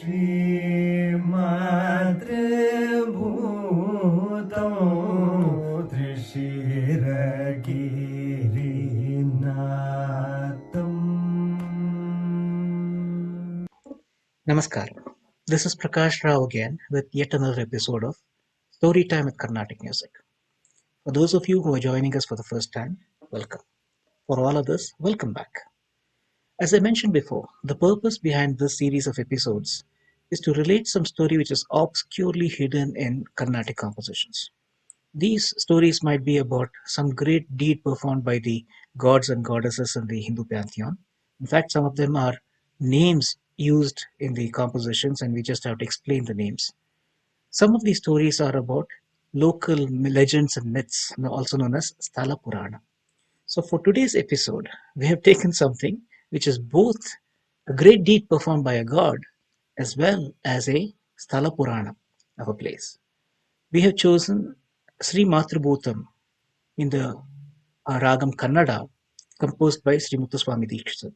श्रीमद्भूतं त्रिशिरगिरिनाथम्. Namaskar. This is Prakash Rao again with yet another episode of Storytime with Carnatic Music. For those of you who are joining us for the first time, welcome. For all others, welcome back. As I mentioned before, the purpose behind this series of episodes is to relate some story which is obscurely hidden in Carnatic compositions. These stories might be about some great deed performed by the gods and goddesses in the Hindu pantheon. In fact, some of them are names used in the compositions, and we just have to explain the names. Some of these stories are about local legends and myths, also known as Sthala Purana. So, for today's episode, we have taken something which is both a great deed performed by a god as well as a Sthala Purana of a place. We have chosen Sri Matrubhootam in the ragam Kannada, composed by Sri Muthuswami Dikshitar.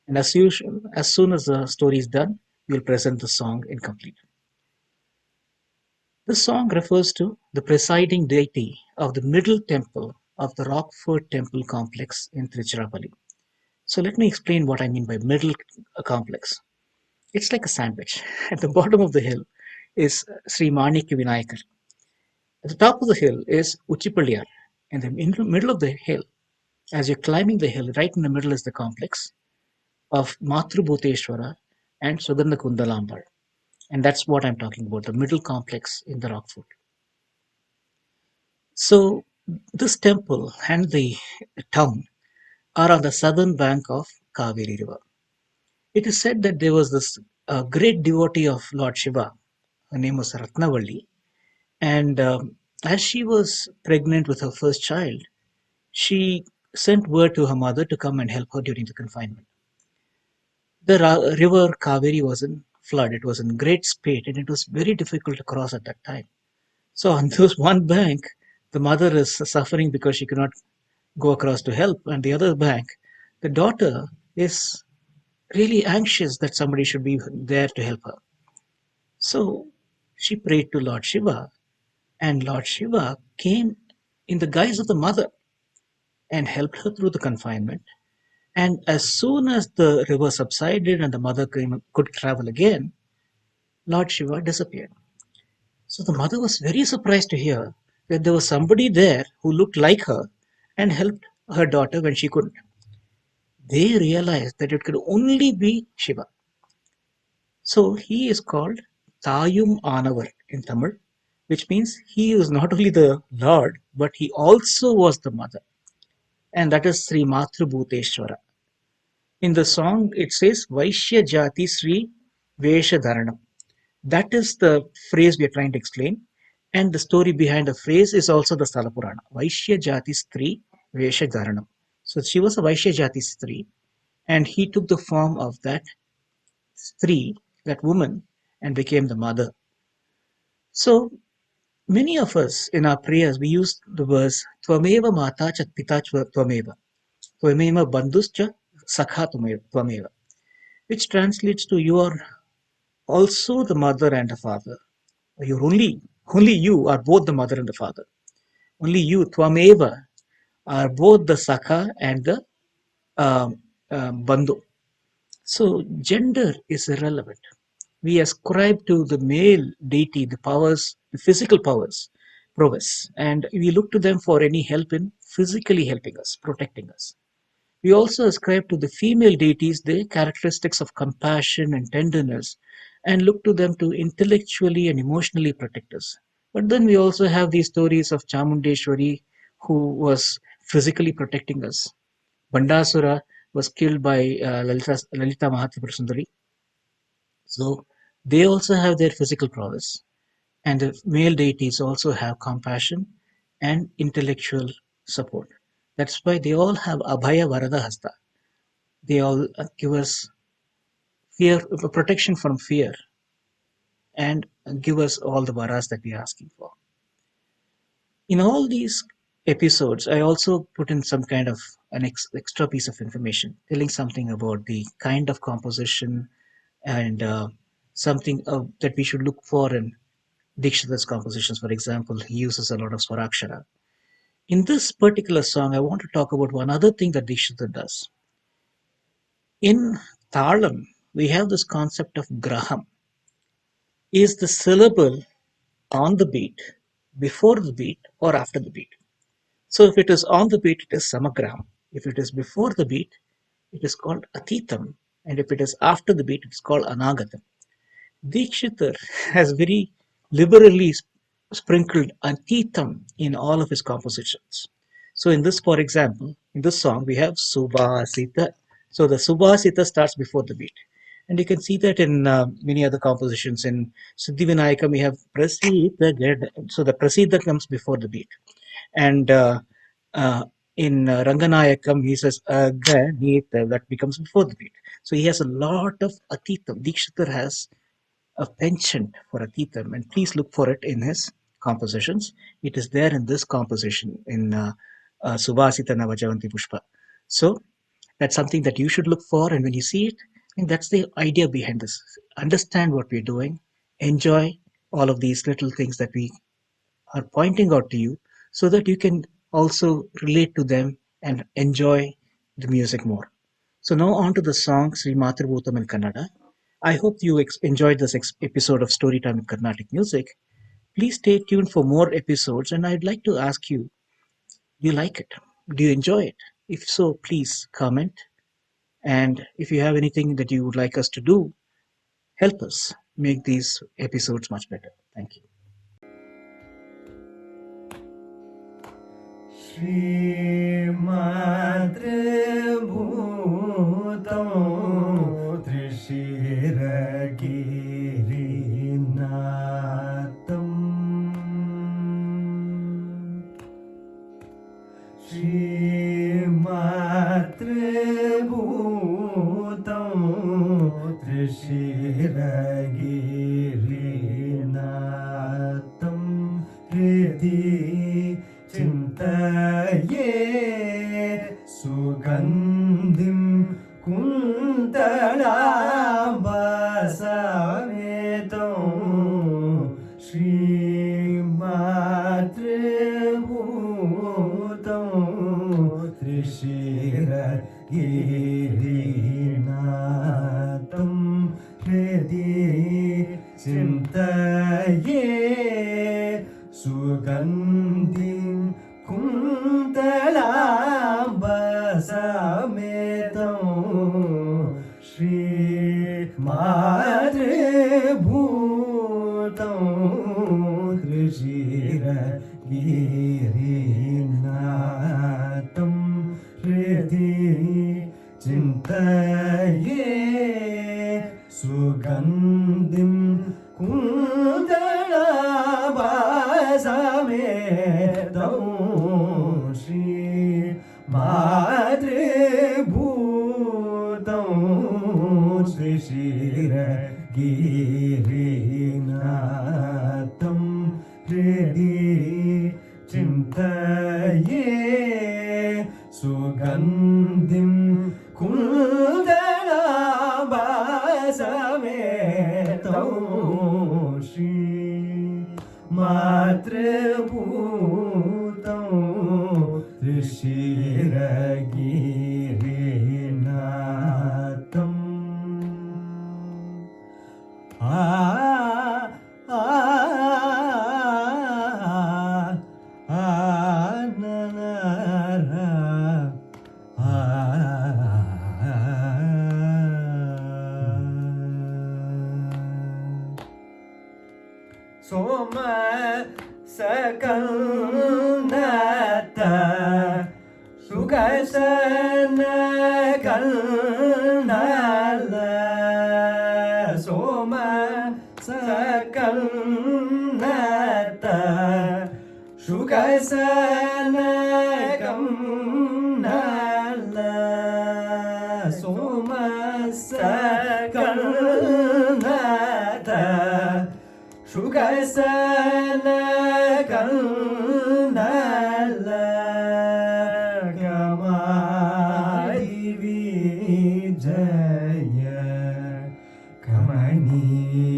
And as usual, as soon as the story is done, we will present the song incomplete. This song refers to the presiding deity of the middle temple of the Rockford temple complex in Tiruchirappalli. So let me explain what I mean by middle complex. It's like a sandwich. At the bottom of the hill is Sri Manikya Vinayakar. At the top of the hill is Uchipalliyar. In the middle of the hill, as you're climbing the hill, right in the middle is the complex of Matrubhuteshwara and Sugandha Kundalambar. And that's what I'm talking about, the middle complex in the Rockford. So this temple and the town are on the southern bank of Kaveri River. It is said that there was this great devotee of Lord Shiva. Her name was Ratnavalli. And as she was pregnant with her first child, she sent word to her mother to come and help her during the confinement. The river Kaveri was in flood. It was in great spate and it was very difficult to cross at that time. So on this one bank, the mother is suffering because she cannot go across to help. And the other bank, the daughter is really anxious that somebody should be there to help her. So she prayed to Lord Shiva, and Lord Shiva came in the guise of the mother and helped her through the confinement. And as soon as the river subsided and the mother could travel again, Lord Shiva disappeared. So the mother was very surprised to hear that there was somebody there who looked like her and helped her daughter when she couldn't. They realized that it could only be Shiva. So he is called Tayum Anavar in Tamil, which means he is not only the Lord, but he also was the mother. And that is Sri Matrubhuteshwara. In the song, it says Vaishya Jati Sri Vesha Dharanam. That is the phrase we are trying to explain. And the story behind the phrase is also the Sthala Purana. Vaishya Jati Stri Vesha Dharanam. So she was a Vaishya Jati Stri, and he took the form of that Stri, that woman, and became the mother. So many of us in our prayers we use the verse Tvameva Mata Chat Pita Tvameva. Tvameva Bandhuscha Sakha Tvameva, which translates to you are also the mother and the father. You're only you are both the mother and the father. Only you, Tvameva, are both the Sakha and the Bandhu. So gender is irrelevant. We ascribe to the male deity the powers, the physical powers, prowess, and we look to them for any help in physically helping us, protecting us. We also ascribe to the female deities the characteristics of compassion and tenderness and look to them to intellectually and emotionally protect us. But then we also have these stories of Chamundeshwari who was physically protecting us. Bandasura was killed by Lalita Mahatripurasundari. So they also have their physical prowess. And the male deities also have compassion and intellectual support. That's why they all have Abhaya Varada Hasta. They all give us fear, protection from fear, and give us all the varas that we are asking for. In all these episodes, I also put in some kind of an extra piece of information, telling something about the kind of composition and something that we should look for in Dikshitar's compositions. For example, he uses a lot of Swarakshara. In this particular song, I want to talk about one other thing that Dikshitar does. In Thalam, we have this concept of Graham. Is the syllable on the beat, before the beat, or after the beat? So if it is on the beat, it is Samagram. If it is before the beat, it is called Atitam. And if it is after the beat, it is called Anagatam. Dikshitar has very liberally sprinkled Atitam in all of his compositions. So in this, for example, in this song, we have Subhasita. So the Subhasita starts before the beat. And you can see that in many other compositions. In Siddhivinayakam, we have Prasita Gad. So the Prasita comes before the beat. And uh, in Ranganayakam, he says Aganita, that becomes before the beat. So he has a lot of Atitam. Dikshitar has a penchant for Atitam, and please look for it in his compositions. It is there in this composition in Subhasita Navajavanti Pushpa. So that's something that you should look for, and when you see it, and that's the idea behind this. Understand what we're doing, enjoy all of these little things that we are pointing out to you, so that you can also relate to them and enjoy the music more. So now on to the song Sri Matrubhootam in Kannada. I hope you enjoyed this episode of Storytime with Carnatic Music. Please stay tuned for more episodes, and I'd like to ask you, do you like it? Do you enjoy it? If so, please comment. And if you have anything that you would like us to do, help us make these episodes much better. Thank you. श्रीमातृभूतं त्रिशिरगिरिनाथम् श्रीमातृभूतं त्रिशिरगिरिनाथं हृदि चिन्तये सुगन्धिं कुन्तलाम्बसमेतं श्रीमातृभूतं त्रिशिरगिरिनाथं हृदि चिन्तये सुगन्धिं कुन्तलाम्बसमेतं श्रीमातृभूतं त्रिशिरगिरिनाथं हृदि चिन्तये सुगन्धिं कुन्तलाम्बसमेतं श्रीमातृभूतं त्रिशिरगिरिनाथं हृदि चिन्तये सुगन्धिं कुन्तलाम्बसमेतं श्रीमातृभूतं त्रिशिरगिरिनाथम् सोम सकन्नत सुगसन कन्नल सोम सकन्नत सुगसन कन्नल सोम सकन्नत सुगसन कन्नल गमारि विजय कमनीय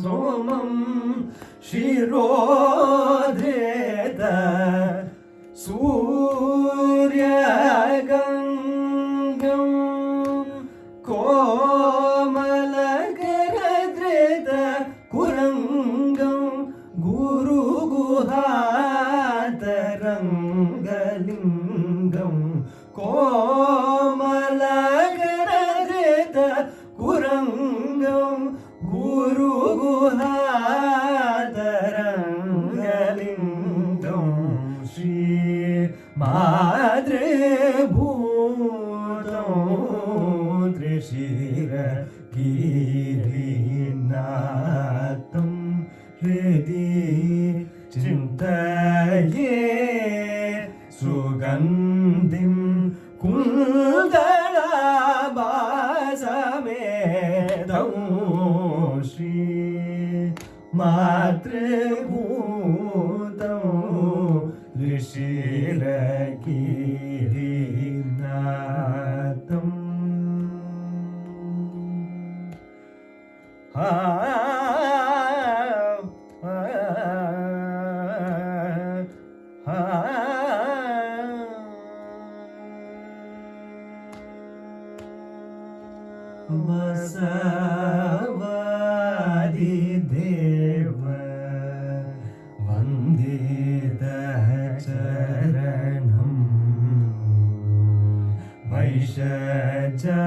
सोमं शिरोधृत सूर्यगङ्गं कोमलगरधृत कुरङ्गं गुरुगुहातरङ्गलिङ्गं कोमलगरधृत कुरङ्गं गुरुगुहातरङ्गलिङ्गं श्री मातृभूतं त्रिशिरगिरिनाथं हृदि चिन्तये सुगन्धिं कुन्दलाभासमेतं श्री मातृभूतं ऋषिरगिरिनाथम् वसवादिदेव वन्दितः चरणं वैशजा